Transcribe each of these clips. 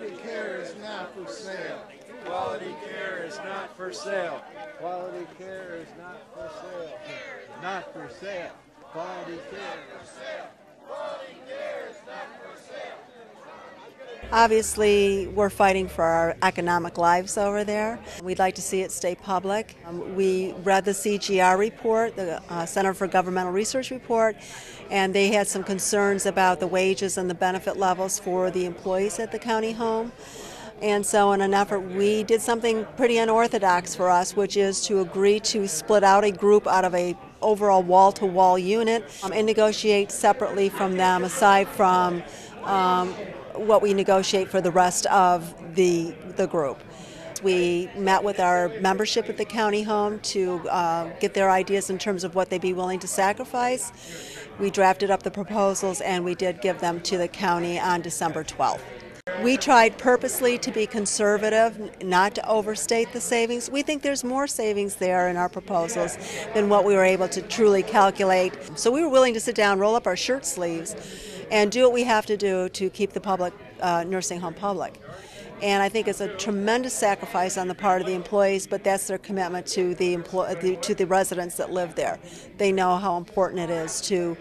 Quality care is not for sale. Quality care is not for sale. Quality care is not for sale. Not for sale. Quality care. Quality care is not for sale. Obviously, we're fighting for our economic lives over there. We'd like to see it stay public. We read the CGR report, the Center for Governmental Research report, and they had some concerns about the wages and the benefit levels for the employees at the county home. And so in an effort, we did something pretty unorthodox for us, which is to agree to split out a group out of a overall wall-to-wall unit and negotiate separately from them, aside from what we negotiate for the rest of the group. We met with our membership at the county home to get their ideas in terms of what they'd be willing to sacrifice. We drafted up the proposals and we did give them to the county on December 12th. We tried purposely to be conservative, not to overstate the savings. We think there's more savings there in our proposals than what we were able to truly calculate. So we were willing to sit down, roll up our shirt sleeves, and do what we have to do to keep the public nursing home public. And I think it's a tremendous sacrifice on the part of the employees, but that's their commitment to the residents that live there. They know how important it is to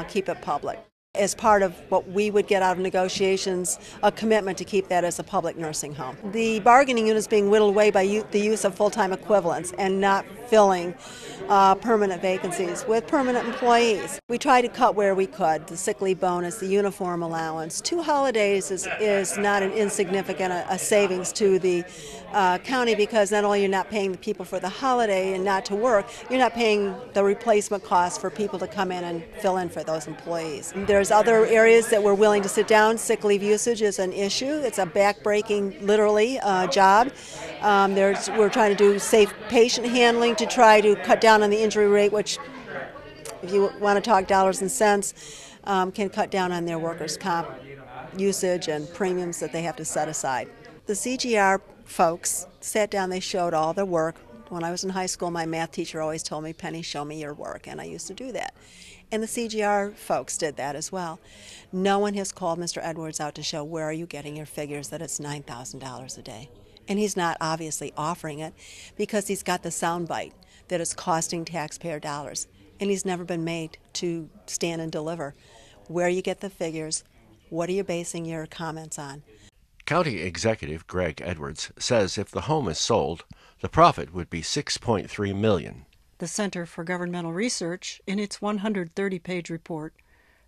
keep it public. As part of what we would get out of negotiations, a commitment to keep that as a public nursing home. The bargaining unit is being whittled away by the use of full-time equivalents and not filling permanent vacancies with permanent employees. We try to cut where we could, the sick leave bonus, the uniform allowance. 2 holidays is not an insignificant savings to the county, because not only you're not paying the people for the holiday and not to work, you're not paying the replacement costs for people to come in and fill in for those employees. There's other areas that we're willing to sit down. Sick leave usage is an issue. It's a back-breaking, literally, job. We're trying to do safe patient handling to try to cut down on the injury rate, which, if you want to talk dollars and cents, can cut down on their workers' comp usage and premiums that they have to set aside. The CGR folks sat down, they showed all their work. When I was in high school, my math teacher always told me, "Penny, show me your work," and I used to do that. And the CGR folks did that as well. No one has called Mr. Edwards out to show, where are you getting your figures that it's $9,000 a day? And he's not obviously offering it because he's got the soundbite that it's costing taxpayer dollars. And he's never been made to stand and deliver. Where you get the figures, what are you basing your comments on? County Executive Greg Edwards says if the home is sold, the profit would be $6.3 million. The Center for Governmental Research, in its 130-page report,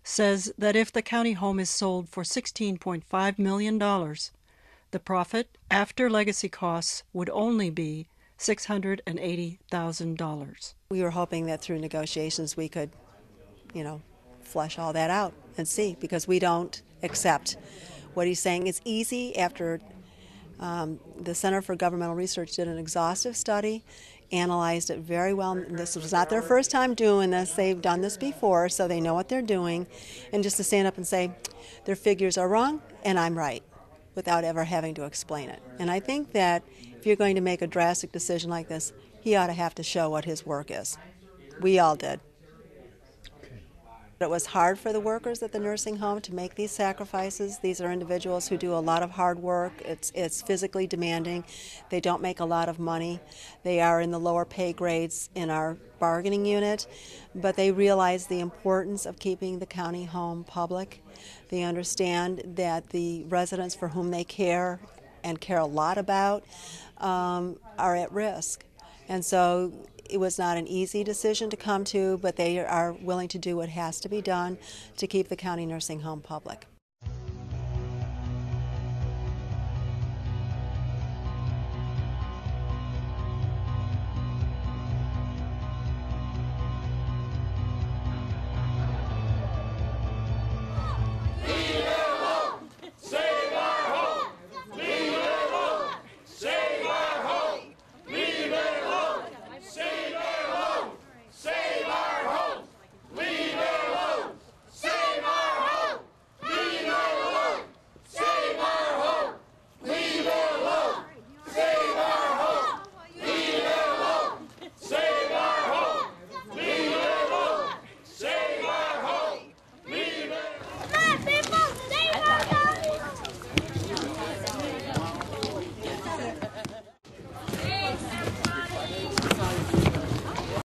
says that if the county home is sold for $16.5 million, the profit after legacy costs would only be $680,000. We were hoping that through negotiations we could, flesh all that out and see, because we don't accept what he's saying. It's easy after the Center for Governmental Research did an exhaustive study, analyzed it very well. This was not their first time doing this. They've done this before, so they know what they're doing. And just to stand up and say, their figures are wrong and I'm right, without ever having to explain it. And I think that if you're going to make a drastic decision like this, he ought to have to show what his work is. We all did. It was hard for the workers at the nursing home to make these sacrifices. These are individuals who do a lot of hard work. It's physically demanding. They don't make a lot of money. They are in the lower pay grades in our bargaining unit, but they realize the importance of keeping the county home public. They understand that the residents for whom they care and care a lot about are at risk. And so it was not an easy decision to come to, but they are willing to do what has to be done to keep the county nursing home public.